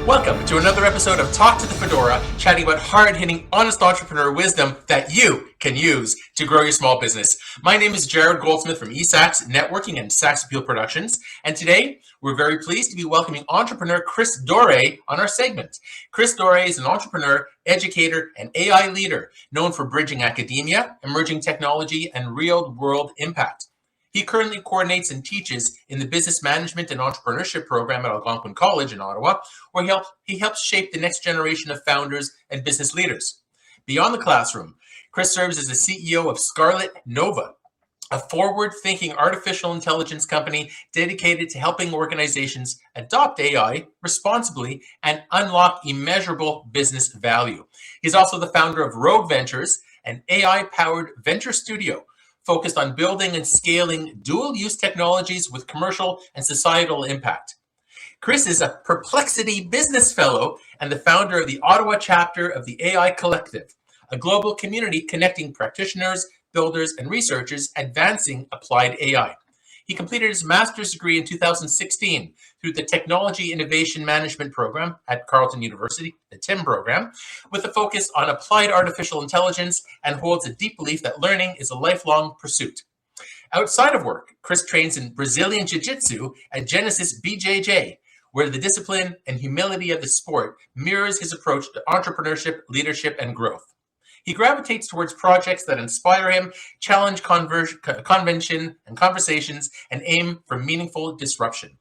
Welcome to another episode of Talk to the Fedora, chatting about hard-hitting, honest entrepreneur wisdom that you can use to grow your small business. My name is Jarrod Goldsmith from eSAX Networking and Sax Appeal Productions, and today we're very pleased to be welcoming entrepreneur Chris Doré on our segment. Chris Doré is an entrepreneur, educator, and AI leader known for bridging academia, emerging technology, and real-world impact. He currently coordinates and teaches in the Business Management and Entrepreneurship program at Algonquin College in Ottawa, where he helps shape the next generation of founders and business leaders. Beyond the classroom, Chris serves as the CEO of Scarlet Nova, a forward-thinking artificial intelligence company dedicated to helping organizations adopt AI responsibly and unlock immeasurable business value. He's also the founder of Rogue Ventures, an AI-powered venture studio focused on building and scaling dual-use technologies with commercial and societal impact. Chris is a Perplexity Business Fellow and the founder of the Ottawa chapter of the AI Collective, a global community connecting practitioners, builders, and researchers advancing applied AI. He completed his master's degree in 2016 through the Technology Innovation Management program at Carleton University, the TIM program, with a focus on applied artificial intelligence, and holds a deep belief that learning is a lifelong pursuit. Outside of work, Chris trains in Brazilian Jiu-Jitsu at Genesis BJJ, where the discipline and humility of the sport mirrors his approach to entrepreneurship, leadership, and growth. He gravitates towards projects that inspire him, challenge convention and conversations, and aim for meaningful disruption.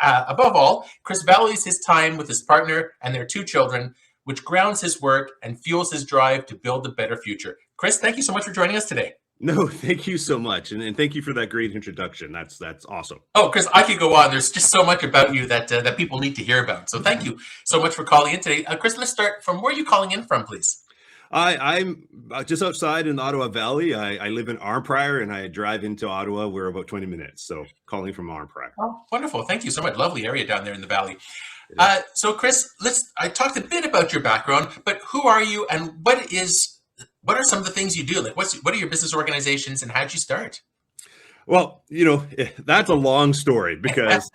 Above all, Chris values his time with his partner and their two children, which grounds his work and fuels his drive to build a better future. Chris, thank you so much for joining us today. No, thank you so much. And thank you for that great introduction. That's awesome. Oh, Chris, I could go on. There's just so much about you that people need to hear about. So thank you so much for calling in today. Chris, let's start from where are you calling in from, please? I'm just outside in the Ottawa Valley. I live in Arnprior and I drive into Ottawa. We're about 20 minutes. So calling from Arnprior. Oh, wonderful. Thank you so much. Lovely area down there in the valley. So Chris, I talked a bit about your background, but who are you and what are some of the things you do? Like what are your business organizations and how'd you start? Well, that's a long story because,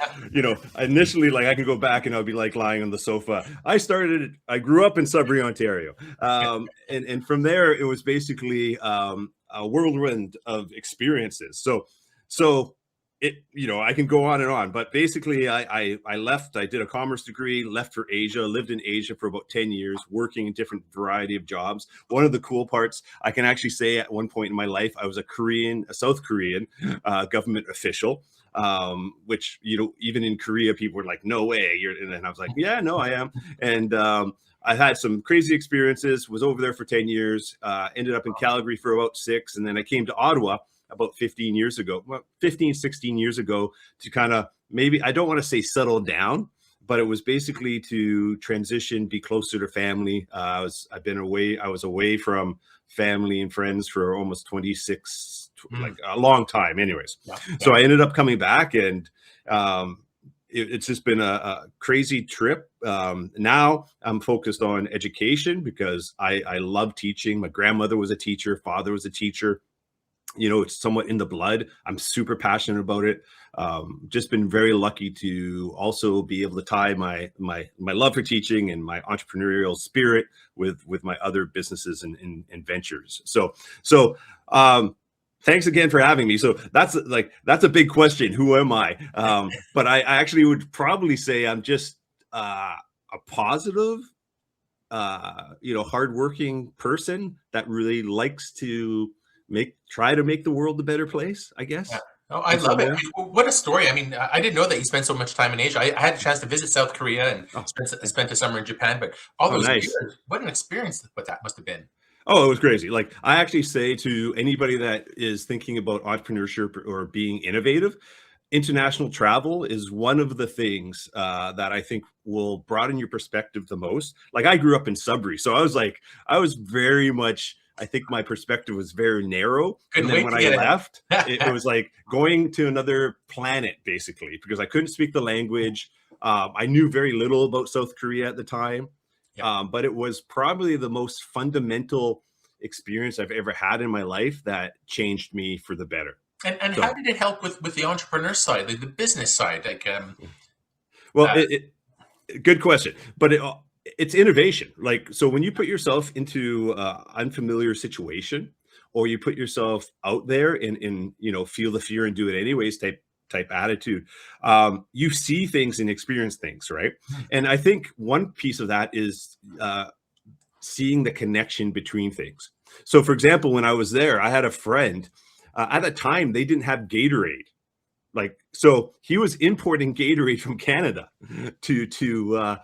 initially, like I can go back and I'll be like lying on the sofa. I grew up in Sudbury, Ontario. And from there, it was basically a whirlwind of experiences. So I can go on and on, but basically I left, I did a commerce degree, left for Asia, lived in Asia for about 10 years, working in different variety of jobs. One of the cool parts, I can actually say at one point in my life, I was a South Korean government official, which, even in Korea, people were like, no way. And I was like, yeah, no, I am. And I had some crazy experiences, was over there for 10 years, ended up in Calgary for about 6. And then I came to Ottawa about 16 years ago to kind of, maybe, I don't want to say settle down, but it was basically to transition, be closer to family. I was away from family and friends for almost 26, like a long time anyways. Yeah. So I ended up coming back and it's just been a crazy trip. Now I'm focused on education because I love teaching. My grandmother was a teacher, father was a teacher. It's somewhat in the blood. I'm super passionate about it. Just been very lucky to also be able to tie my love for teaching and my entrepreneurial spirit with my other businesses and ventures. So thanks again for having me. So that's a big question. Who am I? But I actually would probably say I'm just a positive, hardworking person that really likes to try to make the world a better place, I guess. Yeah. Oh, I love it. What a story. I mean, I didn't know that you spent so much time in Asia. I had a chance to visit South Korea and spent a summer in Japan, but all those years, what an experience what that must have been. Oh, it was crazy. Like I actually say to anybody that is thinking about entrepreneurship or being innovative, international travel is one of the things that I think will broaden your perspective the most. Like I grew up in Sudbury, so I was very much, I think my perspective was very narrow. And then when I left, it was like going to another planet, basically, because I couldn't speak the language. I knew very little about South Korea at the time, but it was probably the most fundamental experience I've ever had in my life that changed me for the better. And how did it help with the entrepreneur side, the business side? Like, well, Good question, but it's innovation. Like, so when you put yourself into unfamiliar situation, or you put yourself out there and feel the fear and do it anyways type attitude, you see things and experience things, right? And I think one piece of that is seeing the connection between things. So, for example, when I was there, I had a friend. At the time, they didn't have Gatorade. Like, so he was importing Gatorade from Canada to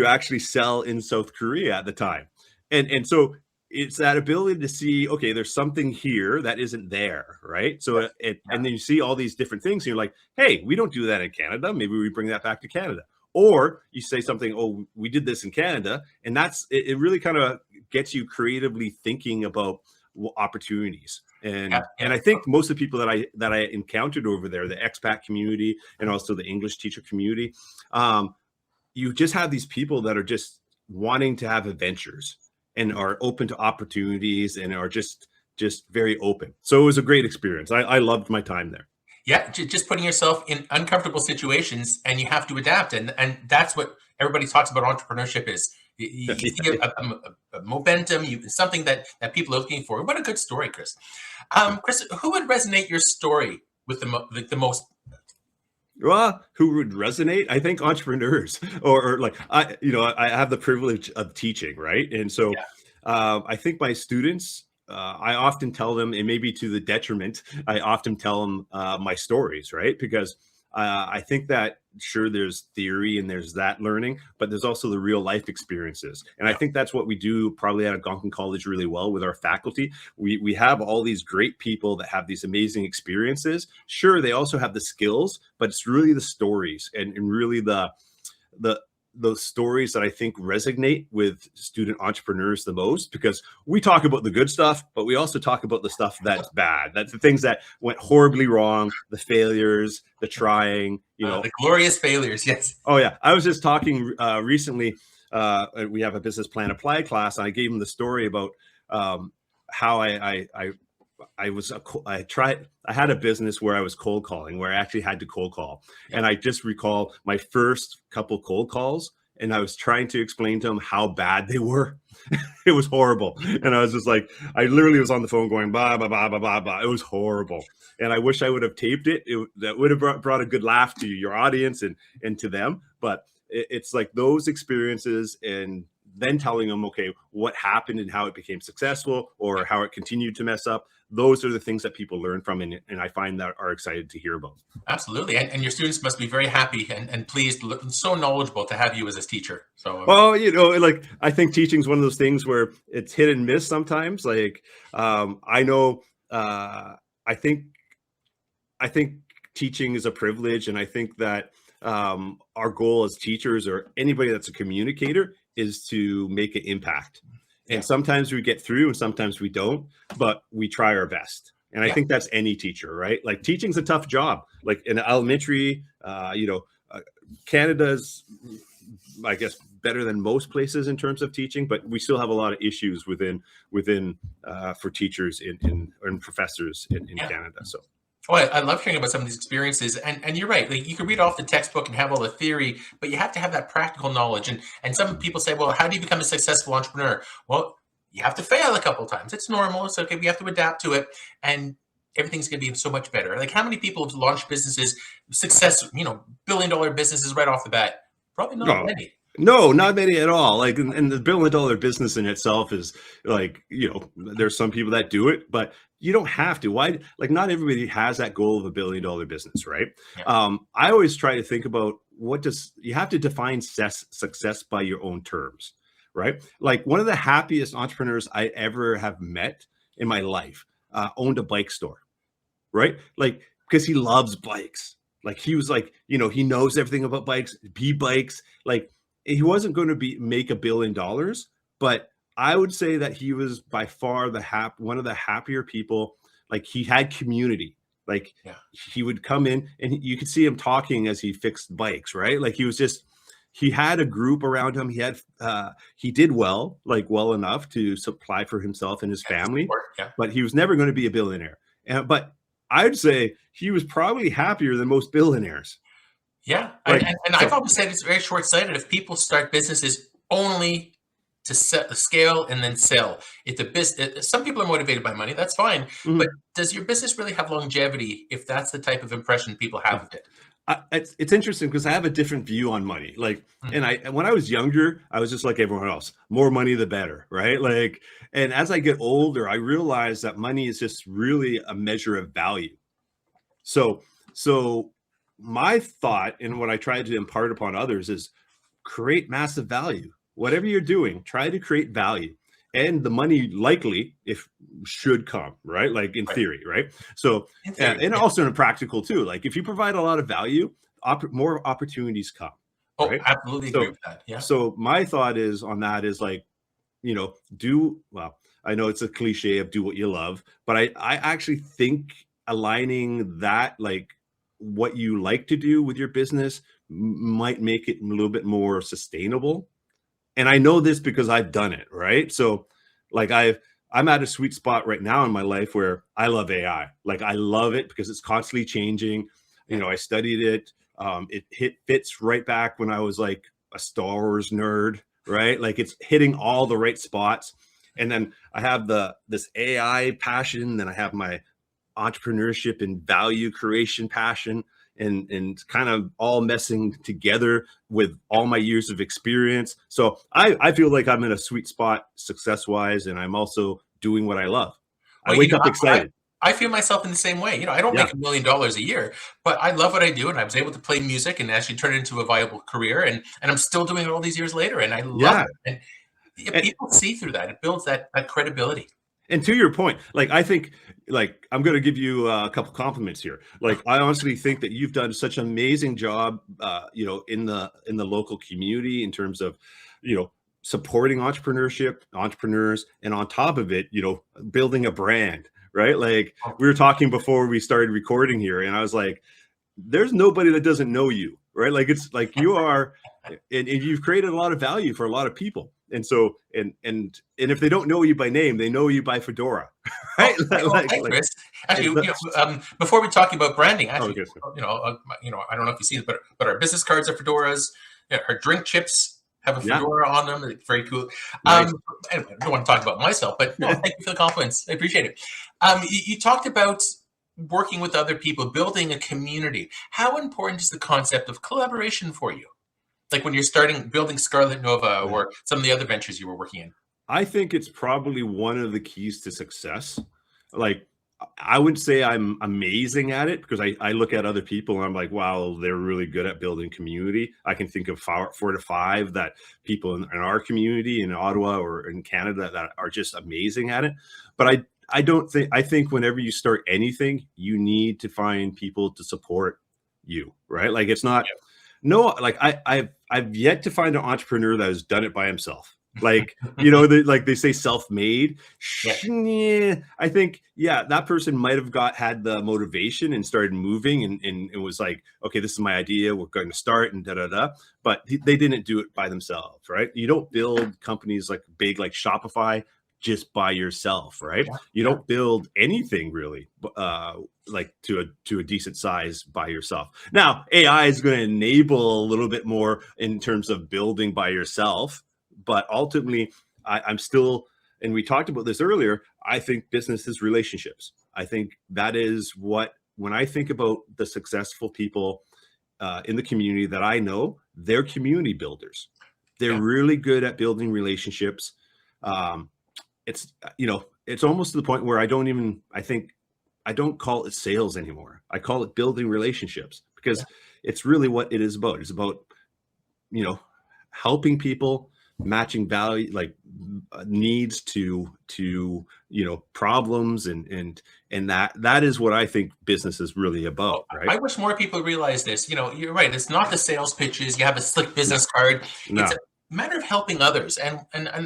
actually sell in South Korea at the time. And so it's that ability to see, okay, there's something here that isn't there, right? So and then you see all these different things and you're like, hey, we don't do that in Canada. Maybe we bring that back to Canada. Or you say something, oh, we did this in Canada. And it really kind of gets you creatively thinking about opportunities. And I think most of the people that I encountered over there, the expat community and also the English teacher community, you just have these people that are just wanting to have adventures and are open to opportunities and are just very open. So it was a great experience. I loved my time there. Yeah, just putting yourself in uncomfortable situations, and you have to adapt, and that's what everybody talks about entrepreneurship is. You see a momentum, something that people are looking for. What a good story, Chris. Chris, who would resonate your story with the most? Well, who would resonate? I think entrepreneurs, or like I have the privilege of teaching, right? And so I think my students, I often tell them, and maybe to the detriment, I often tell them my stories, right? Because I think that sure, there's theory and there's that learning, but there's also the real life experiences. And I think that's what we do probably at Algonquin College really well with our faculty. We have all these great people that have these amazing experiences. Sure, they also have the skills, but it's really the stories and really those stories that I think resonate with student entrepreneurs the most, because we talk about the good stuff, but we also talk about the stuff that's bad. That's the things that went horribly wrong, the failures, the trying, the glorious failures. Yes. Oh yeah. I was just talking recently. We have a business plan applied class, and I gave them the story about how I had a business where I was cold calling, where I actually had to cold call. And I just recall my first couple cold calls, and I was trying to explain to them how bad they were. It was horrible. And I was just like, I literally was on the phone going, blah, blah, blah, blah, blah, blah. It was horrible. And I wish I would have taped it. That would have brought a good laugh to your audience and to them. But it's like those experiences, and then telling them, okay, what happened and how it became successful or how it continued to mess up. Those are the things that people learn from, and I find that are excited to hear about. Absolutely. And your students must be very happy and pleased, so knowledgeable to have you as a teacher. So, well, like, I think teaching is one of those things where it's hit and miss sometimes. Like, I know, I think teaching is a privilege. And I think that our goal as teachers, or anybody that's a communicator, is to make an impact. And sometimes we get through and sometimes we don't, but we try our best. And I think that's any teacher, right? Like, teaching's a tough job. Like in elementary, Canada's, I guess, better than most places in terms of teaching, but we still have a lot of issues within for teachers and professors in Canada. So. Oh, I love hearing about some of these experiences, and you're right. Like, you can read off the textbook and have all the theory, but you have to have that practical knowledge. And some people say, well, how do you become a successful entrepreneur? Well, you have to fail a couple of times. It's normal. It's okay. We have to adapt to it, and everything's going to be so much better. Like, how many people have launched businesses, billion-dollar businesses right off the bat? Probably not many. No, not many at all. Like, and the billion-dollar business in itself is like, there's some people that do it, but you don't have to. Why? Like, not everybody has that goal of a billion-dollar business, right? Yeah. I always try to think about you have to define success by your own terms, right? Like, one of the happiest entrepreneurs I ever have met in my life owned a bike store, right? Like, because he loves bikes. Like, he was like, he knows everything about bikes, bikes. Like, he wasn't going to make $1 billion, but I would say that he was by far one of the happier people. Like, he had community. Like, he would come in and you could see him talking as he fixed bikes, right? Like, he had a group around him. He did well enough to supply for himself and his family, but he was never going to be a billionaire. But I'd say he was probably happier than most billionaires. Yeah, Like, and I've so always said it's very short-sighted if people start businesses only to set the scale and then sell. If the business, some people are motivated by money, that's fine. But mhm. does your business really have longevity if that's the type of impression people have of it? It's interesting because I have a different view on money. Like, Mm, and when I was younger, I was just like everyone else. More money, the better, right? Like, and as I get older, I realize that money is just really a measure of value. So, so my thought and what I try to impart upon others is create massive value. Whatever you're doing, try to create value. And the money likely if should come, right? Like in right. theory, right? So In theory, and yeah. also in practical too. Like if you provide a lot of value, more opportunities come, Oh, right? absolutely agree So with that. Yeah. my thought is on that is like, do well. I know it's a cliche of do what you love, but I actually think aligning that like what you like to do with your business might make it a little bit more sustainable. And I know this because I've done it, right? So like I'm at a sweet spot right now in my life where I love AI. Like I love it because it's constantly changing. Yeah. I studied it. It fits right back when I was like a Star Wars nerd, right? Like it's hitting all the right spots. And then I have this AI passion, then I have my entrepreneurship and value creation passion, and kind of all messing together with all my years of experience. So I feel like I'm in a sweet spot success wise, and I'm also doing what I love. I Well, wake up excited. I feel myself in the same way. I don't Yeah. make $1 million a year, but I love what I do, and I was able to play music and actually turn it into a viable career, and I'm still doing it all these years later, and I love Yeah. it. And yeah, And, people see through that. It builds that credibility. and to your point, like I think, like I'm going to give you a couple compliments here. Like I honestly think that you've done such an amazing job, in the local community in terms of, supporting entrepreneurship, entrepreneurs, and on top of it, building a brand, right? Like Oh, we were talking before we started recording here, and I was like, there's nobody that doesn't know you, right? Like it's like you are, and you've created a lot of value for a lot of people. And so, and if they don't know you by name, they know you by Fedora, right? thanks, like Chris. Actually, that's, before we talk about branding, oh, actually, okay, so, I don't know if you see it, but our business cards are fedoras. Yeah, our drink chips have a yeah, fedora on them. It's very cool. nice. Anyway, I don't want to talk about myself, but no, thank you for the compliments. I appreciate it. You talked about working with other people, building a community. How important is the concept of collaboration for you? Like when you're starting building Scarlet Nova Yeah. or some of the other ventures you were working in. I think it's probably one of the keys to success. Like, I would say I'm amazing at it because I look at other people and I'm like, wow, they're really good at building community. I can think of 4 to 5 that people in our community in Ottawa or in Canada that are just amazing at it. But I don't think, I think whenever you start anything, you need to find people to support you, right? Like it's not, no, like I've yet to find an entrepreneur that has done it by himself. Like, like they say self-made. Yeah. Yeah, I think, yeah, that person might have had the motivation and started moving and it was like, okay, this is my idea. We're going to start and da da da. But they didn't do it by themselves, right? You don't build companies like big like Shopify just by yourself, right? Yeah. You don't build anything really like to a decent size by yourself. Now, AI is going to enable a little bit more in terms of building by yourself, but ultimately, I'm still, and we talked about this earlier, I think business is relationships. I think that is what, when I think about the successful people in the community that I know, they're community builders. They're Yeah. really good at building relationships. It's, it's almost to the point where I don't call it sales anymore. I call it building relationships because it's really what it is about. It's about, helping people, matching value, like needs to problems, and that is what I think business is really about, right? I wish more people realize this. You're right. It's not the sales pitches. You have a slick No, business card. It's no, a matter of helping others. And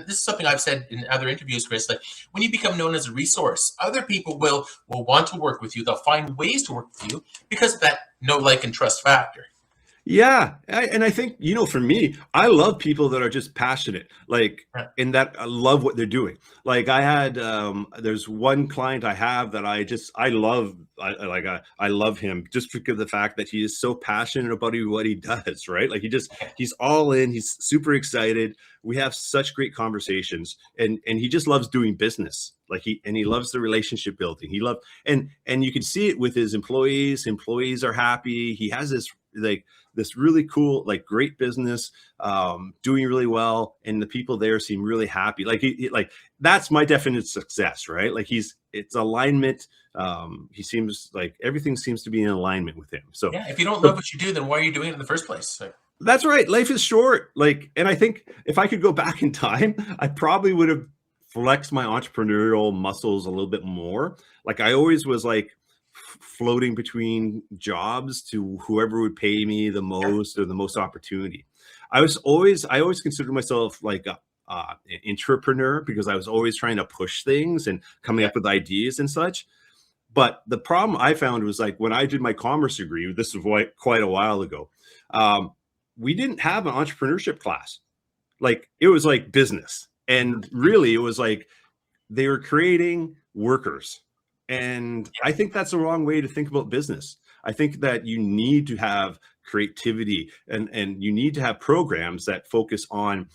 this is something I've said in other interviews, Chris. Like when you become known as a resource, other people will want to work with you. They'll find ways to work with you because of that know, like, and trust factor. Yeah, and I think, for me, I love people that are just passionate, like, Yeah. in that I love what they're doing. Like I had, there's one client I have that I love, I love him just because of the fact that he is so passionate about what he does, right? Like he's all in, he's super excited. We have such great conversations, and he just loves doing business. Like he loves the relationship building. He loves, and you can see it with his employees. Employees are happy. He has this really cool, like great business, doing really well, and the people there seem really happy. Like like that's my definition of success, right? Like it's alignment. He seems like everything seems to be in alignment with him. So, Yeah. If you don't love so what you do, then why are you doing it in the first place? So, that's right. Life is short. Like, and I think if I could go back in time, I probably would have flexed my entrepreneurial muscles a little bit more. Like I always was like floating between jobs to whoever would pay me the most or the most opportunity. I always considered myself like an entrepreneur because I was always trying to push things and coming yeah. up with ideas and such. But the problem I found was like when I did my commerce degree, this was quite a while ago. Um, we didn't have an entrepreneurship class. Like it was like business. And really it was like they were creating workers. And I think that's the wrong way to think about business. I think that you need to have creativity and you need to have programs that focus on,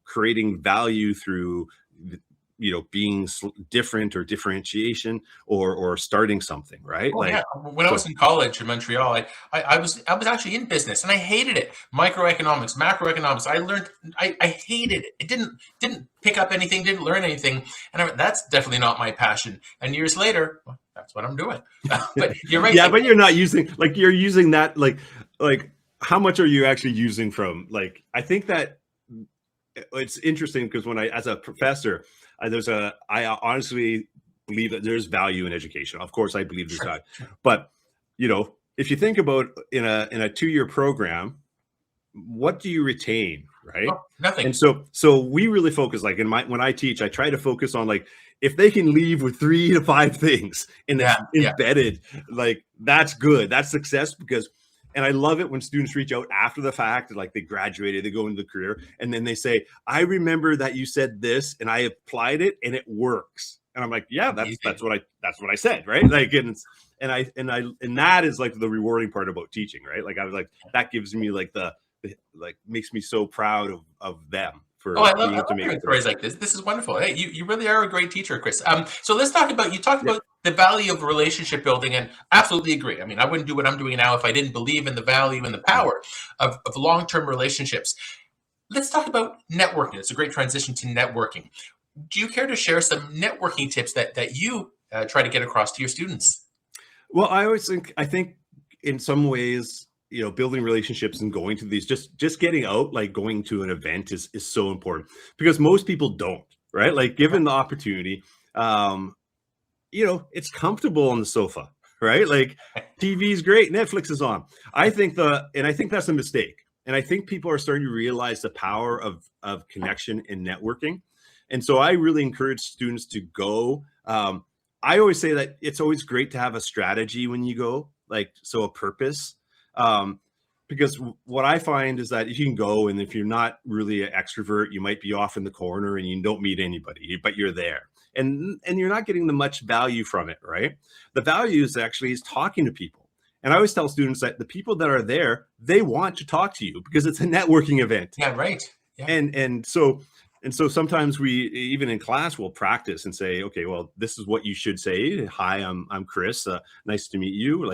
creating value through, being different or differentiation or starting something, right? Oh yeah. Like, When I was so in college in Montreal, I was actually in business and I hated it. Microeconomics, macroeconomics. I hated it. It didn't pick up anything, didn't learn anything. And I went, that's definitely not my passion. And years later, well, that's what I'm doing. But you're right. yeah, Like, but you're not using, like, you're using that, like how much are you actually using from, like, I think that it's interesting because when as a professor, I honestly believe that there's value in education. Of course, I believe there's sure, value, but if you think about in a 2-year program, what do you retain, right? oh, nothing. And so we really focus, like when I teach, I try to focus on like if they can leave with 3 to 5 things and it's Yeah, yeah. embedded, like that's good, that's success. Because and I love it when students reach out after the fact, like they graduated, they go into the career, and then they say, I remember that you said this and I applied it and it works. And I'm like, yeah, Amazing. that's what I said, right? Like, and that is like the rewarding part about teaching, right? Like I was like, that gives me like like makes me so proud of them Oh, for I love being I able to love make hearing it through. stories like this. This is wonderful. Hey, you really are a great teacher, Chris. So let's talk about you talked Yeah. about the value of relationship building, and absolutely agree. I mean, I wouldn't do what I'm doing now if I didn't believe in the value and the power of long-term relationships. Let's talk about networking. It's a great transition to networking. Do you care to share some networking tips that you try to get across to your students? Well, I think in some ways, building relationships and going to these, just getting out, like going to an event is so important because most people don't, right? Like given the opportunity, um, it's comfortable on the sofa, right? Like TV is great, Netflix is on. I think that's a mistake. And I think people are starting to realize the power of connection and networking. And so I really encourage students to go. I always say that it's always great to have a strategy when you go, like, so a purpose. Um, because what I find is that if you can go and if you're not really an extrovert, you might be off in the corner and you don't meet anybody, but you're there and you're not getting the much value from it, right? The value is actually is talking to people. And I always tell students that the people that are there, they want to talk to you because it's a networking event. Yeah, right. Yeah. And so sometimes we even in class will practice and say, okay, well, this is what you should say. Hi, I'm Chris. Nice to meet you.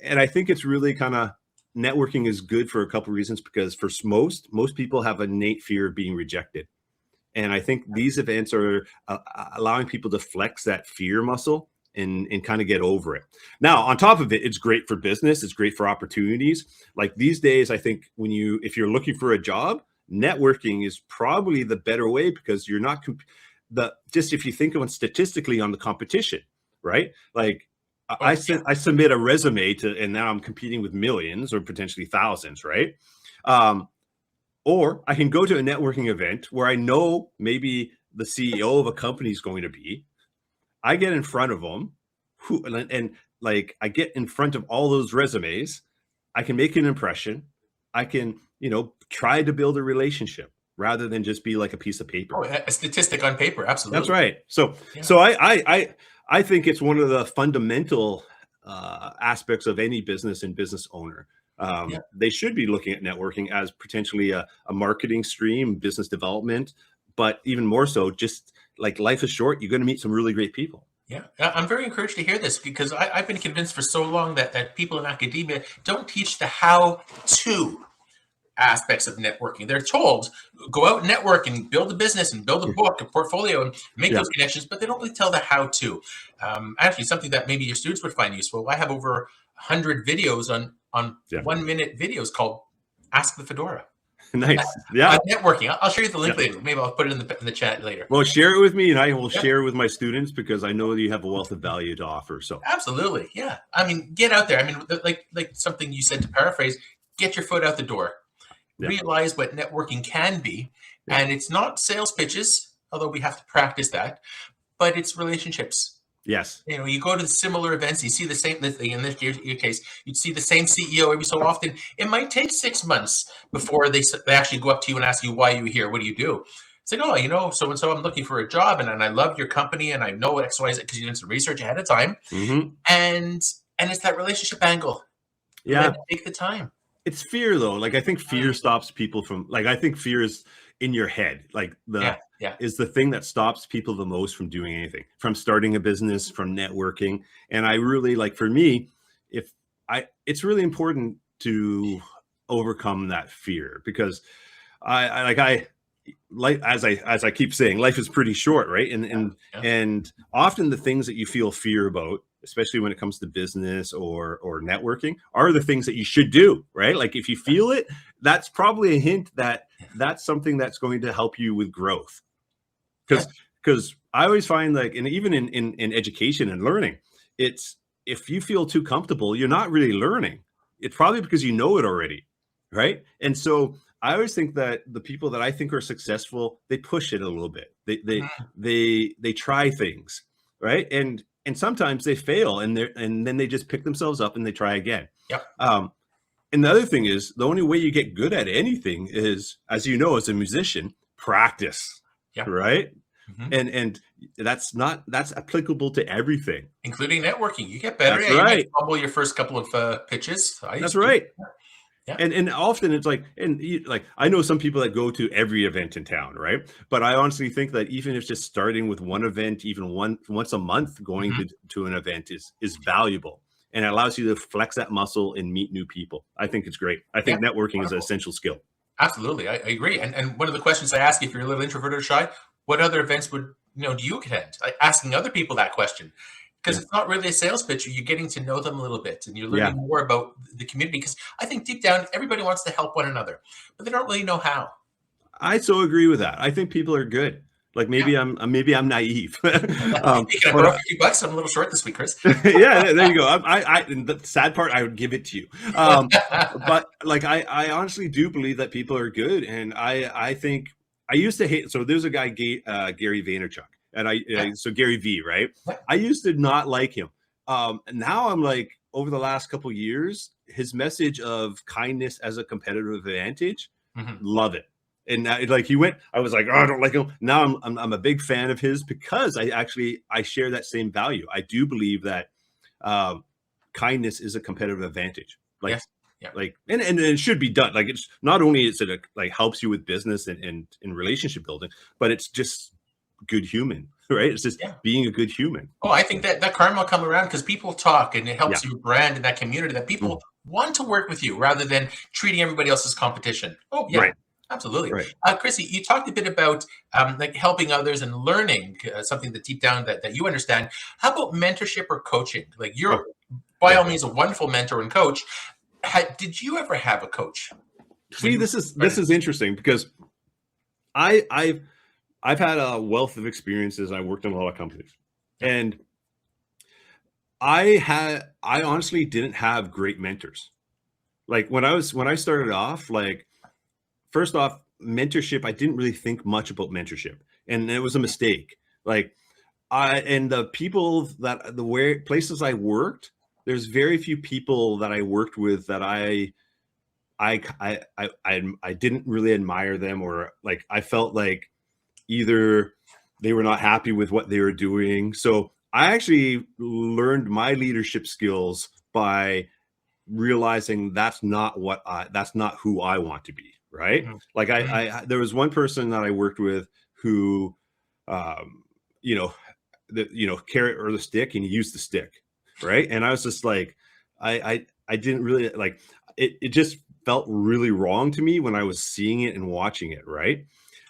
And I think it's really kind of networking is good for a couple of reasons because for most people have an innate fear of being rejected. And I think these events are allowing people to flex that fear muscle and kind of get over it. Now, on top of it, it's great for business. It's great for opportunities. Like these days, I think if you're looking for a job, networking is probably the better way because you're not just if you think of it statistically on the competition, right? Like Oh, yeah. I submit a resume and now I'm competing with millions or potentially thousands, right? Or I can go to a networking event where I know maybe the CEO of a company is going to be. I get in front of them, and like I get in front of all those resumes, I can make an impression. I can, try to build a relationship rather than just be like a piece of paper. Oh, a statistic on paper. Absolutely. That's right. So, Yeah. so I think it's one of the fundamental aspects of any business and business owner. They should be looking at networking as potentially a marketing stream, business development, but even more so, just like life is short, you're going to meet some really great people. Yeah, I'm very encouraged to hear this because I've been convinced for so long that people in academia don't teach the how-to aspects of networking. They're told, go out and network and build a business and build a book, a portfolio, and make those connections, but they don't really tell the how-to. Actually, something that maybe your students would find useful. I have over 100 videos on 1 minute videos called Ask the Fedora. Nice. Yeah. Networking. I'll show you the link later. Maybe I'll put it in the chat later. Well, share it with me and I will share it with my students because I know that you have a wealth of value to offer. So absolutely. Yeah. I mean, get out there. I mean, like something you said, to paraphrase, get your foot out the door. Realize what networking can be. And it's not sales pitches, although we have to practice that, but it's relationships. Yes. You go to similar events, you see the same, in this your case, you'd see the same CEO every so often. It might take 6 months before they actually go up to you and ask you why you're here. What do you do? It's like, oh, so-and-so, I'm looking for a job and I love your company and I know X, Y, Z because you did some research ahead of time. And it's that relationship angle. Yeah. Take the time. It's fear though. Like I think fear stops people from I think fear is in your head. Like is the thing that stops people the most from doing anything, from starting a business, from networking. And I really for me, it's really important to overcome that fear because as I keep saying, life is pretty short, right? And often the things that you feel fear about, especially when it comes to business or networking, are the things that you should do, right? Like if you feel it, that's probably a hint that that's something that's going to help you with growth. Because I always find and even in education and learning, it's if you feel too comfortable, you're not really learning. It's probably because you know it already, right? And so I always think that the people that I think are successful, they push it a little bit. They try things, right? And sometimes they fail and then they just pick themselves up and they try again. And the other thing is the only way you get good at anything is, as you know, as a musician, practice, right? And that's applicable to everything, including networking. You get better. That's right. You fumble your first couple of pitches. That's right. Yeah. And often it's I know some people that go to every event in town, right? But I honestly think that even if just starting with one event, even once a month, going to an event is valuable, and it allows you to flex that muscle and meet new people. I think it's great. I think networking is an essential skill. Absolutely, I agree. And one of the questions I ask, if you're a little introverted or shy, what other events would do you attend? Asking other people that question. Because it's not really a sales pitch. You're getting to know them a little bit and you're learning more about the community. Because I think deep down, everybody wants to help one another, but they don't really know how. I so agree with that. I think people are good. Maybe I'm naive. Speaking of a few bucks, I'm a little short this week, Chris. Yeah, there you go. And the sad part, I would give it to you. But I honestly do believe that people are good. And I think I used to hate. So there's a guy, Gary Vaynerchuk. And so Gary V, right? I used to not like him. Now I'm over the last couple of years, his message of kindness as a competitive advantage, love it. And he went, I was like, oh, I don't like him. Now I'm a big fan of his because I share that same value. I do believe that kindness is a competitive advantage. And it should be done. It's not only is it helps you with business and relationship building, but it's just good human, right? It's just being a good human. Oh, I think that karma will come around because people talk and it helps you brand in that community that people want to work with you rather than treating everybody else as competition. Oh, yeah. Right. Absolutely. Right. Chrissy, you talked a bit about helping others and learning something that deep down that you understand. How about mentorship or coaching? You're by all means a wonderful mentor and coach. Did you ever have a coach? See, this is interesting because I've had a wealth of experiences. I worked in a lot of companies, and I honestly didn't have great mentors. When I started off, first off, mentorship, I didn't really think much about mentorship, and it was a mistake. And the people places I worked, there's very few people that I worked with that I didn't really admire them, or like I felt like either they were not happy with what they were doing. So I actually learned my leadership skills by realizing that's not who I want to be. Right. Mhm. Like Mhm. there was one person that I worked with who, you know, carrot or the stick, and he used the stick. Right. And I was just like, I didn't really like it. It just felt really wrong to me when I was seeing it and watching it. Right.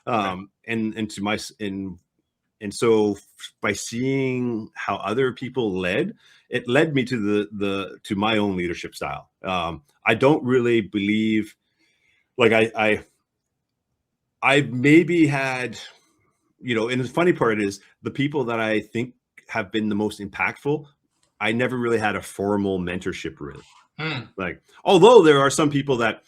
Right. And to my, and so by seeing how other people led, it led me to to my own leadership style. I don't really believe, like I maybe had, and the funny part is the people that I think have been the most impactful, I never really had a formal mentorship with. Hmm. Like, although there are some people that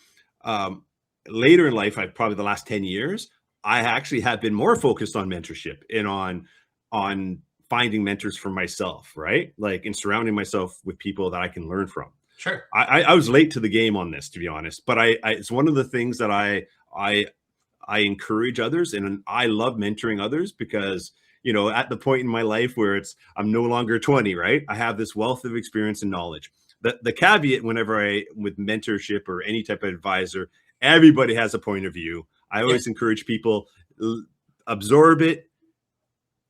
um, later in life, I probably the last 10 years, I actually have been more focused on mentorship and on finding mentors for myself, right? Like in surrounding myself with people that I can learn from. Sure. I was late to the game on this, to be honest, but it's one of the things that I encourage others, and I love mentoring others because, at the point in my life where I'm no longer 20, right? I have this wealth of experience and knowledge. The caveat whenever with mentorship or any type of advisor, everybody has a point of view. I Yeah. always encourage people, absorb it,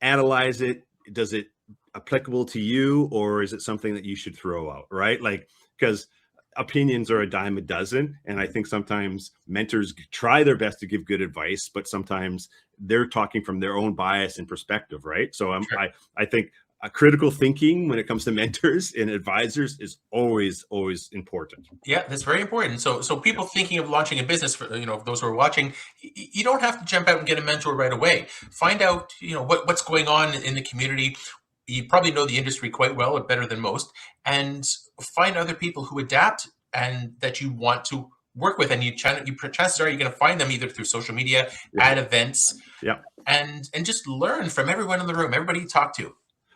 analyze it. Does it applicable to you, or is it something that you should throw out? Right. Like, because opinions are a dime a dozen. And I think sometimes mentors try their best to give good advice, but sometimes they're talking from their own bias and perspective. Right. So Sure. I think critical thinking when it comes to mentors and advisors is always important. Yeah, that's very important. So people thinking of launching a business, for those who are watching, you don't have to jump out and get a mentor right away. Find out, what's going on in the community. You probably know the industry quite well, or better than most, and find other people who adapt and that you want to work with. And chances are you're going to find them either through social media, Yeah. at events, Yeah. and just learn from everyone in the room, everybody you talk to.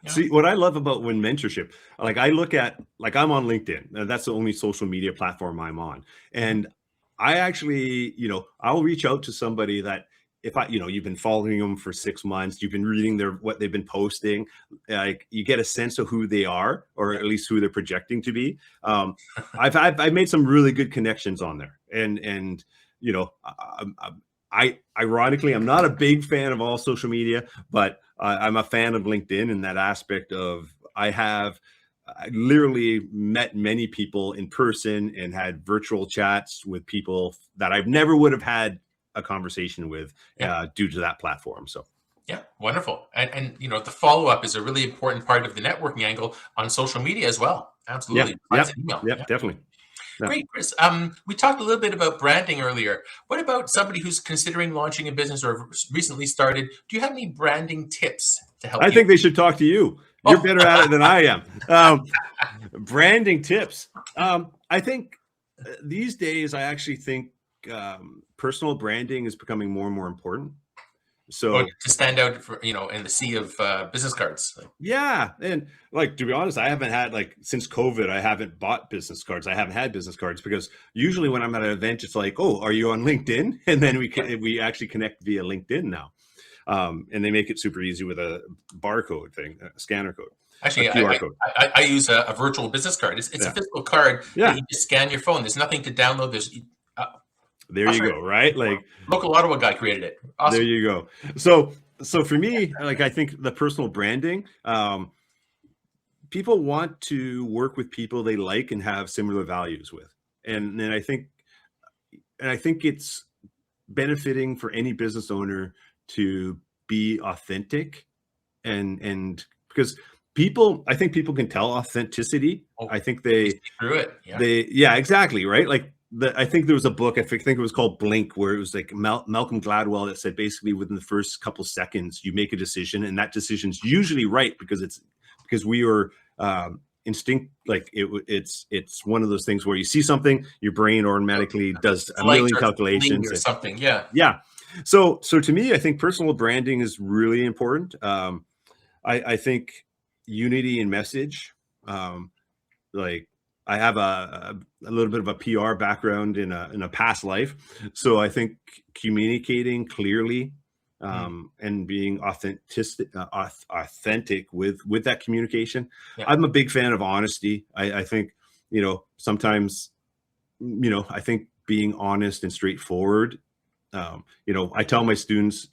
See, what I love about when mentorship, like I look at, like I'm on LinkedIn, and that's the only social media platform I'm on. And I actually, I'll reach out to somebody that if you've been following them for 6 months, you've been reading what they've been posting, like you get a sense of who they are, or at least who they're projecting to be. I've made some really good connections on there. And, I ironically, I'm not a big fan of all social media, but I'm a fan of LinkedIn in that aspect of I literally met many people in person and had virtual chats with people that I've never would have had a conversation with Yeah. due to that platform. So Yeah, wonderful. And the follow-up is a really important part of the networking angle on social media as well. yeah, Absolutely. yeah, Besides email. yeah, Yeah. definitely. Yeah. Great, Chris. We talked a little bit about branding earlier. What about somebody who's considering launching a business or recently started? Do you have any branding tips to help I you? think they should talk to you. You're Oh, better at it than I am. Branding tips. I think these days, I actually think personal branding is becoming more and more important. oh, So to stand out for, in the sea of business cards. yeah, and like to be honest, I haven't had since COVID, I haven't bought business cards. I haven't had business cards because usually when I'm at an event, it's like, oh, are you on LinkedIn? And then we actually connect via LinkedIn now, and they make it super easy with a barcode thing, a scanner code, a Actually, QR code. I use a virtual business card. It's a Yeah, physical card that yeah. you just scan your phone. There's nothing to download. Uh, There you Usher, go. Right, like local Ottawa guy created it. there Awesome. you go. So for me, like I think the personal branding, people want to work with people they like and have similar values with, and I think it's benefiting for any business owner to be authentic, and because I think people can tell authenticity. Oh, I think you see through it. Yeah. yeah, exactly, right. Like I think there was a book, I think it was called Blink, where it was like Malcolm Gladwell that said basically within the first couple seconds you make a decision, and that decision's usually right because we are instinct, like it's one of those things where you see something, your brain automatically does a Light million or bling calculations. or something. Yeah. Yeah. So to me, I think personal branding is really important. I think unity in message, like I have a little bit of a PR background in a past life, so I think communicating clearly and being authentic with that communication. Yeah. I'm a big fan of honesty. I think, sometimes, I think being honest and straightforward. I tell my students,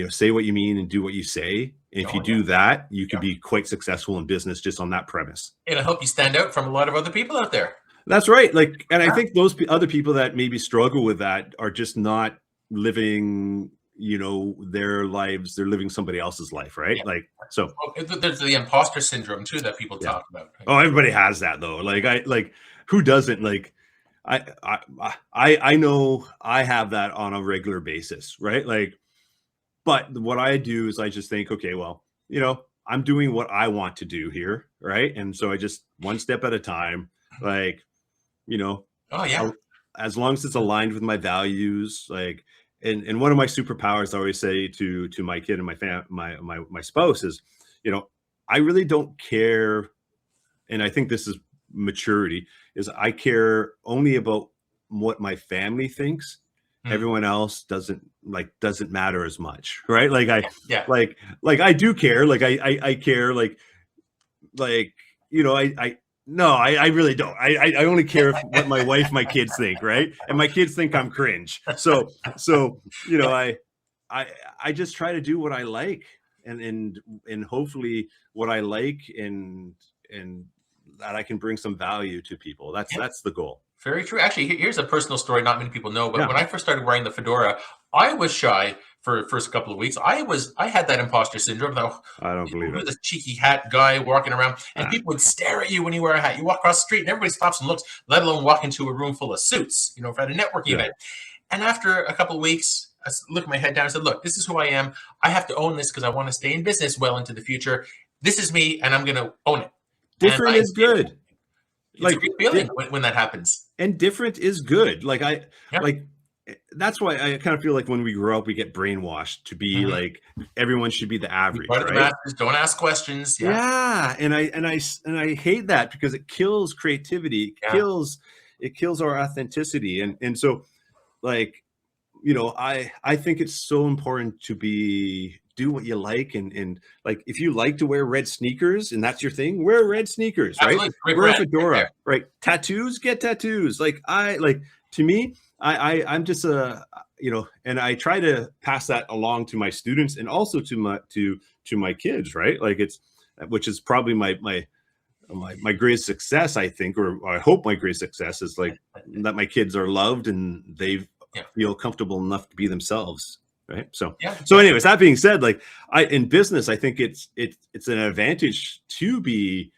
say what you mean and do what you say. And if you do that, you can be quite successful in business just on that premise. It'll help you stand out from a lot of other people out there. That's right. And I think those other people that maybe struggle with that are just not living, their lives. They're living somebody else's life, right? Yeah. So there's the imposter syndrome too that people talk about. Right? Oh, everybody has that though. Who doesn't? I know I have that on a regular basis, right? But what I do is I just think, okay, well, I'm doing what I want to do here, right? And so I just one step at a time, Oh yeah. as long as it's aligned with my values, and one of my superpowers I always say to my kid and my spouse is, I really don't care, and I think this is maturity, is I care only about what my family thinks. Everyone else doesn't matter as much, right? I do care, I care, I really don't. I only care what my wife, my kids think, right? And my kids think I'm cringe. So I just try to do what I like, and hopefully what I like, and that I can bring some value to people. That's the goal. Very true. Actually, here's a personal story not many people know, but when I first started wearing the fedora, I was shy for the first couple of weeks. I had that imposter syndrome. Though, I don't believe it. The cheeky hat guy walking around, and people would stare at you when you wear a hat. You walk across the street, and everybody stops and looks, let alone walk into a room full of suits, at a networking event. And after a couple of weeks, I looked my head down and said, look, this is who I am. I have to own this because I want to stay in business well into the future. This is me, and I'm going to own it. Different is good. It's a good feeling when that happens. And different is good. That's why I kind of feel like when we grow up, we get brainwashed to be everyone should be the average, right? The masters, don't ask questions. Yeah. And I hate that because it kills creativity. It kills our authenticity. And so I think it's so important to do what you like, and if you like to wear red sneakers and that's your thing, wear red sneakers, right? Wear a fedora, right? Tattoos, get tattoos. To me, I'm just and I try to pass that along to my students and also to my kids, right? Which is probably my greatest success, I think, or I hope my greatest success is that my kids are loved and they feel comfortable enough to be themselves. Right. So anyways, that being said, in business, I think it's an advantage to be,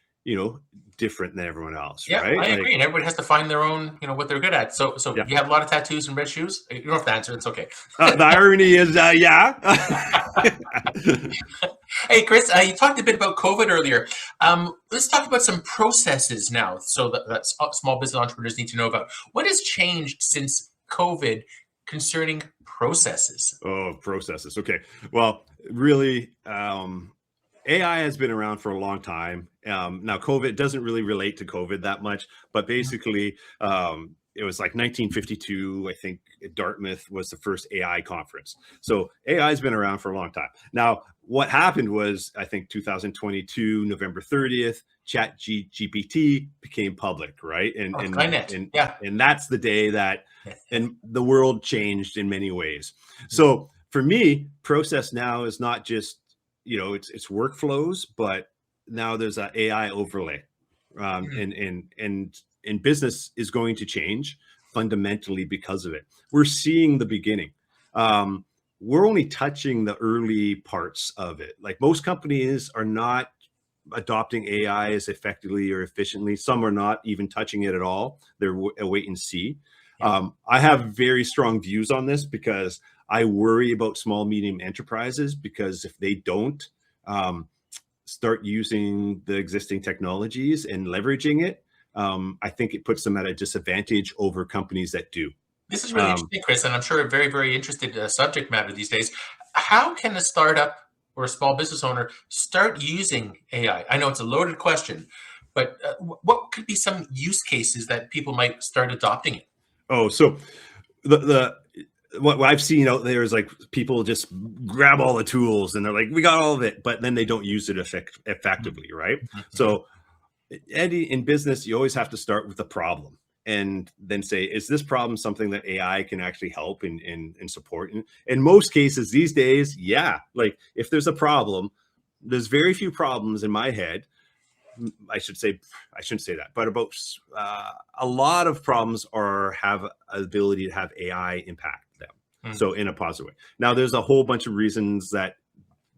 different than everyone else. Yeah, right. I agree. And everybody has to find their own, what they're good at. So you have a lot of tattoos and red shoes. You don't have to answer. It's okay. The irony is, yeah. Hey, Chris, you talked a bit about COVID earlier. Let's talk about some processes now. So that small business entrepreneurs need to know about. What has changed since COVID concerning processes? Oh, processes. Okay. Well, really, AI has been around for a long time. Now, COVID doesn't really relate to COVID that much, but basically, it was 1952, I think Dartmouth was the first AI conference. So AI has been around for a long time. Now, what happened was, I think 2022, November 30th, ChatGPT became public, right? And that's the day that and the world changed in many ways. So for me, process now is not just, it's workflows, but now there's an AI overlay, and business is going to change fundamentally because of it. We're seeing the beginning. We're only touching the early parts of it. Most companies are not adopting AI as effectively or efficiently. Some are not even touching it at all. They're a wait and see. I have very strong views on this because I worry about small, medium enterprises, because if they don't start using the existing technologies and leveraging it, I think it puts them at a disadvantage over companies that do. This is really interesting, Chris, and I'm sure a very, very interested subject matter these days. How can a startup or a small business owner start using AI? I know it's a loaded question, But what could be some use cases that people might start adopting it? Oh, so the what I've seen out there is like people just grab all the tools and they're like, we got all of it, but then they don't use it effectively, right? Mhm. So, Eddie, in business, you always have to start with the problem and then say, is this problem something that AI can actually help in support? And in most cases these days, yeah, like if there's a problem, there's very few problems in my head. I shouldn't say that, but about a lot of problems have ability to have AI impact them. So in a positive way. Now, there's a whole bunch of reasons that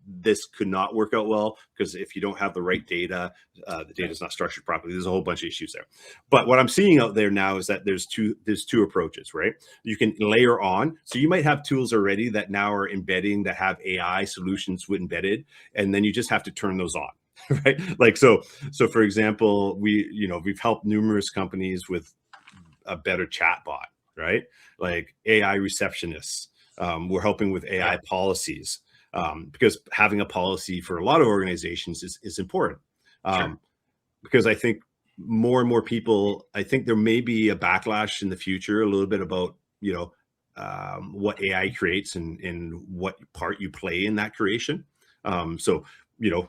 this could not work out well, because if you don't have the right data, the data is not structured properly. There's a whole bunch of issues there. But what I'm seeing out there now is that there's two approaches, right? You can layer on. So you might have tools already that now are embedding that have AI solutions embedded, and then you just have to turn those on. Right, like so for example, we've helped numerous companies with a better chatbot, right? Like AI receptionists. We're helping with AI policies, because having a policy for a lot of organizations is important. Sure. Because I think more and more people, I think there may be a backlash in the future a little bit about what AI creates and what part you play in that creation. So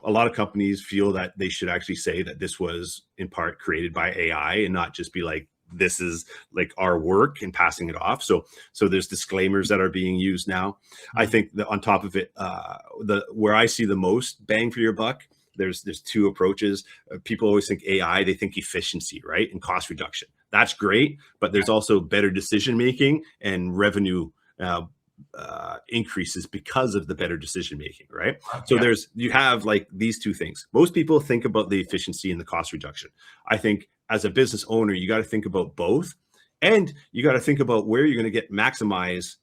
a lot of companies feel that they should actually say that this was in part created by AI and not just be like, this is like our work and passing it off. So there's disclaimers that are being used now. I think that on top of it, where I see the most bang for your buck, there's two approaches. People always think AI, they think efficiency, right? And cost reduction. That's great, but there's also better decision making and revenue increases because of the better decision making, right? So you have like these two things. Most people think about the efficiency and the cost reduction. I think as a business owner, you got to think about both, and you got to think about where you're going to get maximize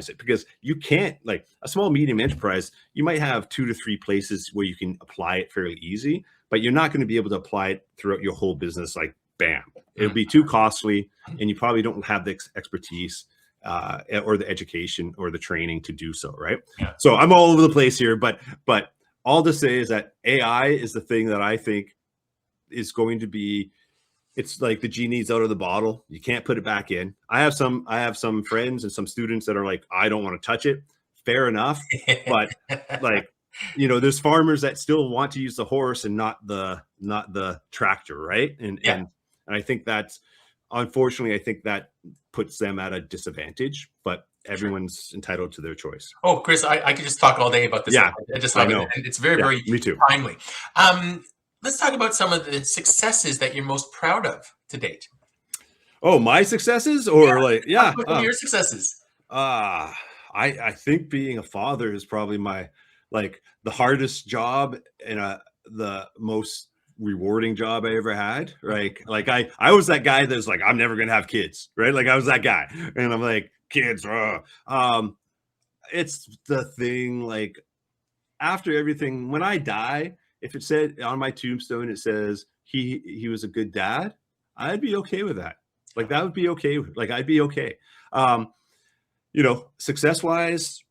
it, because you can't, like a small medium enterprise, you might have 2 to 3 places where you can apply it fairly easy, but you're not going to be able to apply it throughout your whole business. Like bam, it'll be too costly, and you probably don't have the expertise or the education or the training to do so, right? Yeah. So I'm all over the place here, but all to say is that AI is the thing that I think is going to be, it's like the genie's out of the bottle. You can't put it back in. I have some friends and some students that are like, I don't want to touch it. Fair enough. But like, there's farmers that still want to use the horse and not the tractor, right? And I think that's, unfortunately, I think that puts them at a disadvantage, but everyone's entitled to their choice. Oh, Chris, I could just talk all day about this. Yeah, I just love I know. it. And it's very, very me too. timely. Let's talk about some of the successes that you're most proud of to date. Oh, my successes, or Your successes. I think being a father is probably my, like, the hardest job and the most rewarding job I ever had. Right? Like I was that guy that's like, I'm never gonna have kids, right? Like I was that guy, and I'm like, kids. It's the thing. Like after everything, when I die, if it said on my tombstone, it says he was a good dad, I'd be okay with that. Like that would be okay. Like I'd be okay. Success wise,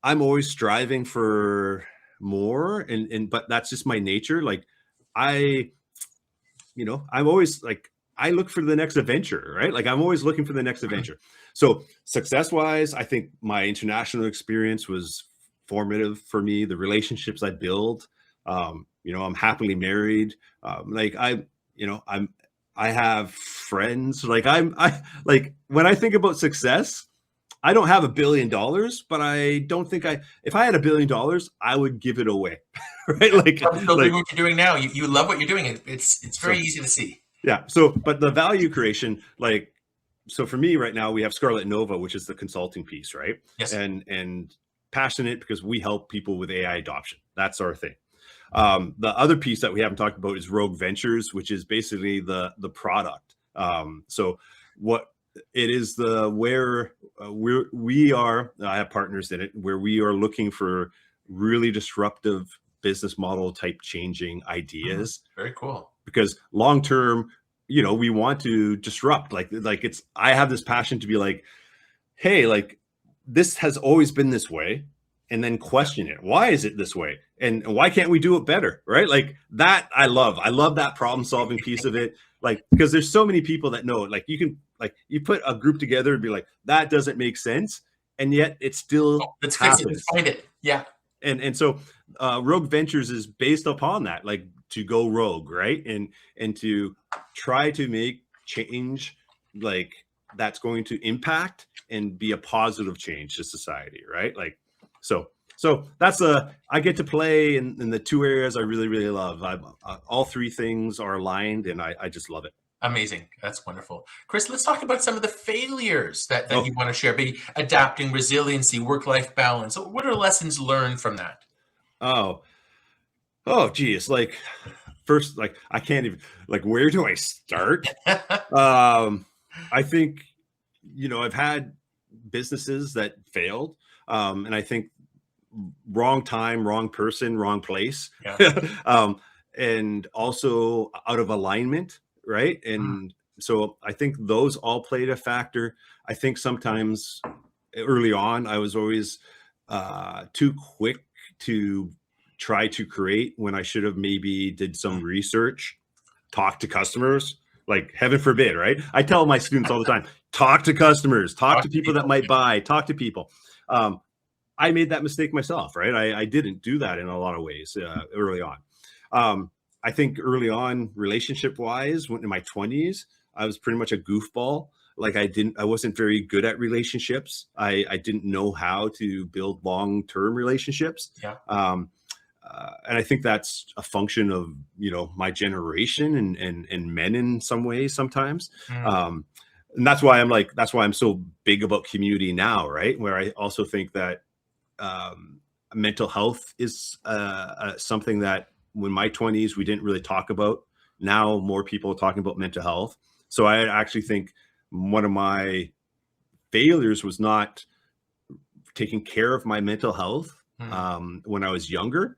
I'm always striving for more, but that's just my nature. Like I'm always like, I look for the next adventure, right? Like I'm always looking for the next adventure. So success wise, I think my international experience was formative for me. The relationships I build, I'm happily married. I have friends. Like like when I think about success, I don't have $1 billion, but I don't think if I had $1 billion, I would give it away. Right? Like, I'm still doing what you're doing now. You love what you're doing. It's very easy to see. Yeah. So, but the value creation, so for me right now, we have Scarlet Nova, which is the consulting piece, right? Yes. And passionate because we help people with AI adoption. That's our thing. The other piece that we haven't talked about is Rogue Ventures, which is basically the product. So what it is, where we are, I have partners in it, where we are looking for really disruptive business model type changing ideas. Very cool. Because long term, we want to disrupt. Like I have this passion to be like, hey, like this has always been this way, and then question it. Why is it this way? And why can't we do it better? Right? Like that, I love that problem solving piece of it. Like, because there's so many people that know, like you can, like you put a group together and be like, that doesn't make sense. And yet it still Let's fix it. happens. Let's find it. Yeah. And so Rogue Ventures is based upon that, like to go rogue, right? And to try to make change like that's going to impact and be a positive change to society, right? Like, so that's I get to play in the two areas I really, really love. All three things are aligned and I just love it. Amazing. That's wonderful. Chris, let's talk about some of the failures that you want to share. Maybe adapting, resiliency, work-life balance. So what are lessons learned from that? Oh, geez. Like first, like I can't even, like, where do I start? I think, I've had businesses that failed. And I think wrong time, wrong person, wrong place. Yeah. And also out of alignment. Right. And so I think those all played a factor. I think sometimes early on, I was always too quick to try to create when I should have maybe did some research, talk to customers, like heaven forbid, right? I tell my students all the time, talk to customers, talk to people that might buy, talk to people. I made that mistake myself, right? I didn't do that in a lot of ways early on. I think early on, relationship wise, in my 20s, I was pretty much a goofball. Like I wasn't very good at relationships. I didn't know how to build long-term relationships. Yeah. And I think that's a function of, my generation and men in some ways sometimes. And that's why I'm so big about community now, right? Where I also think that mental health is something that when my 20s, we didn't really talk about. Now more people are talking about mental health. So I actually think one of my failures was not taking care of my mental health when I was younger,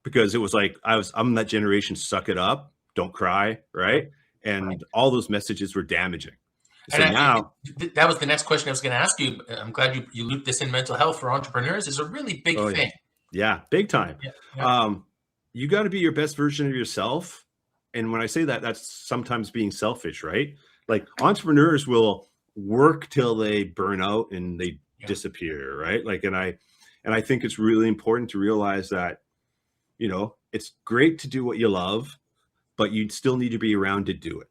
because it was like, I'm that generation, suck it up, don't cry. Right. And all those messages were damaging. So now that was the next question I was going to ask you. I'm glad you looped this in. Mental health for entrepreneurs is a really big thing. Yeah. Big time. Yeah. You got to be your best version of yourself. And when I say that, that's sometimes being selfish, right? Like entrepreneurs will work till they burn out and they disappear, right? Like, and I think it's really important to realize that, it's great to do what you love, but you still need to be around to do it.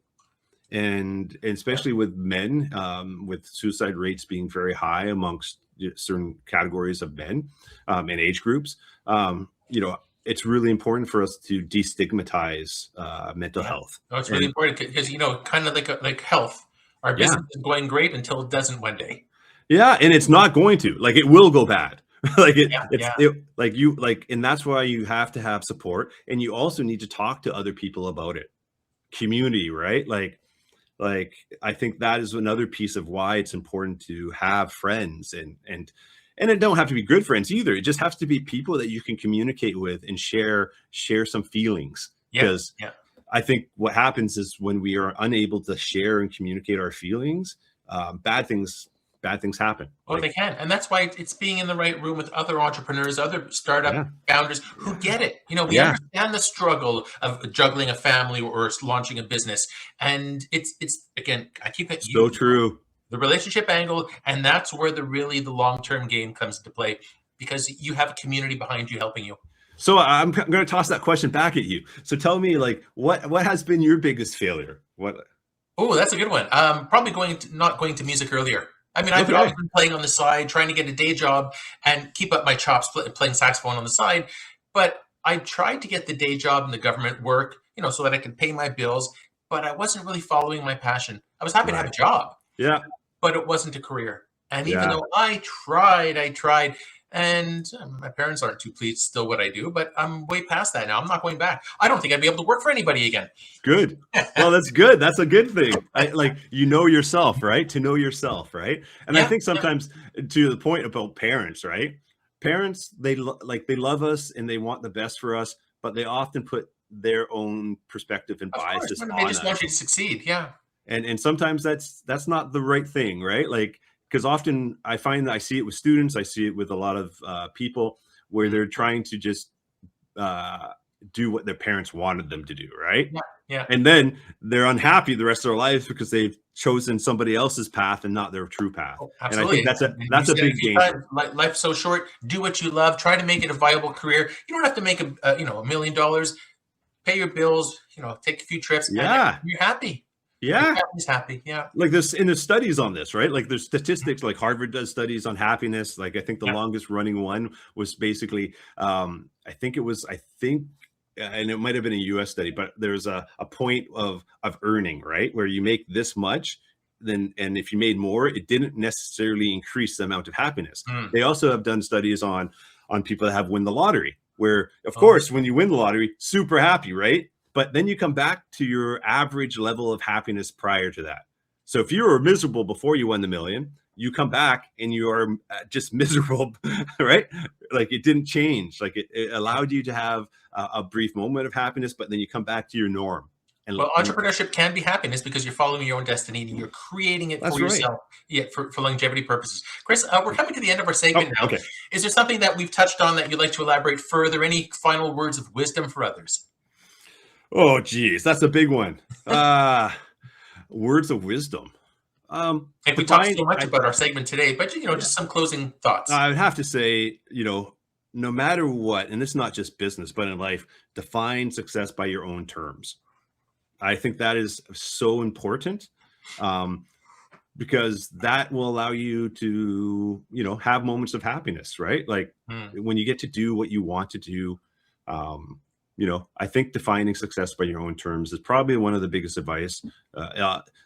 And especially with men, with suicide rates being very high amongst certain categories of men and age groups, it's really important for us to destigmatize mental health. Oh, it's really important because, kind of like health, our business is going great until it doesn't one day. Yeah. And it's not going to, like, it will go bad. And that's why you have to have support. And you also need to talk to other people about it. Community, right? Like I think that is another piece of why it's important to have friends and it don't have to be good friends either. It just has to be people that you can communicate with and share some feelings. Because I think what happens is when we are unable to share and communicate our feelings, bad things happen. Oh, they can. And that's why it's being in the right room with other entrepreneurs, other startup founders who get it. We understand the struggle of juggling a family or launching a business. And it's again, I keep it so true. The relationship angle, and that's where the long-term game comes into play, because you have a community behind you helping you. So I'm going to toss that question back at you. So tell me, like, what has been your biggest failure? Oh, that's a good one. Probably not going to music earlier. I mean, I've always been playing on the side, trying to get a day job and keep up my chops playing saxophone on the side. But I tried to get the day job in the government work, so that I could pay my bills. But I wasn't really following my passion. I was happy to have a job. Yeah. But it wasn't a career. And even though I tried, and my parents aren't too pleased still what I do, but I'm way past that now. I'm not going back. I don't think I'd be able to work for anybody again. Good. Well, that's good. That's a good thing. Yourself, right? To know yourself, right? And I think sometimes to the point about parents, right? Parents, they love us and they want the best for us, but they often put their own perspective and biases on us. They just want you to succeed. Yeah. And sometimes that's not the right thing, right? Like, because often I find that I see it with students, I see it with a lot of people where they're trying to just do what their parents wanted them to do, right? Yeah. Yeah. And then they're unhappy the rest of their lives because they've chosen somebody else's path and not their true path. Oh, And I think absolutely. that's a big danger. Life's so short. Do what you love. Try to make it a viable career. You don't have to make $1 million. Pay your bills. Take a few trips. Yeah. And you're happy. Yeah. Your family's happy. Yeah. Like this, and there's studies on this, right? Like there's statistics, like Harvard does studies on happiness. Like I think the longest running one was basically, and it might have been a US study, but there's a point of earning, right? Where you make this much, and if you made more, it didn't necessarily increase the amount of happiness. They also have done studies on people that have won the lottery, where of course, when you win the lottery, super happy, right? But then you come back to your average level of happiness prior to that. So if you were miserable before you won the million, you come back and you are just miserable, right? Like it didn't change. Like it allowed you to have a brief moment of happiness, but then you come back to your norm. And well, entrepreneurship can be happiness because you're following your own destiny and you're creating it for yourself, for longevity purposes. Chris, we're coming to the end of our segment now. Okay. Is there something that we've touched on that you'd like to elaborate further? Any final words of wisdom for others? Oh, geez, that's a big one. Words of wisdom. And we talked so much about our segment today, but just some closing thoughts. I would have to say, no matter what, and it's not just business, but in life, define success by your own terms. I think that is so important, because that will allow you to, have moments of happiness, right? Like when you get to do what you want to do. I think defining success by your own terms is probably one of the biggest advice.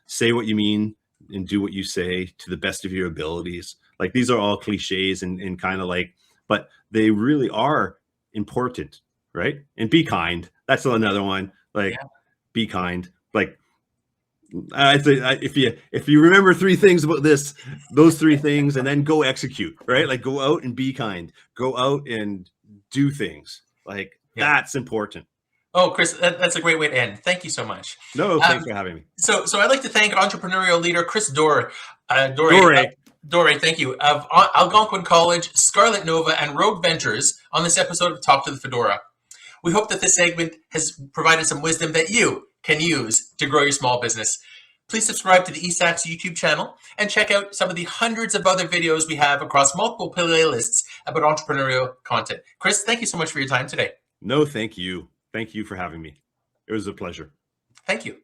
Say what you mean and do what you say to the best of your abilities. Like these are all cliches and kind of like, but they really are important, right? And be kind. That's another one. Like be kind. Like I think if you remember three things about those three things, and then go execute, right? Like go out and be kind. Go out and do things. Like that's important. Oh, Chris, that's a great way to end. Thank you so much. No, thanks for having me. So I'd like to thank entrepreneurial leader Chris Doré. Doré, thank you, of Algonquin College, Scarlet Nova, and Rogue Ventures on this episode of Talk to the Fedora. We hope that this segment has provided some wisdom that you can use to grow your small business. Please subscribe to the eSAX YouTube channel and check out some of the hundreds of other videos we have across multiple playlists about entrepreneurial content. Chris, thank you so much for your time today. No, thank you. Thank you for having me. It was a pleasure. Thank you.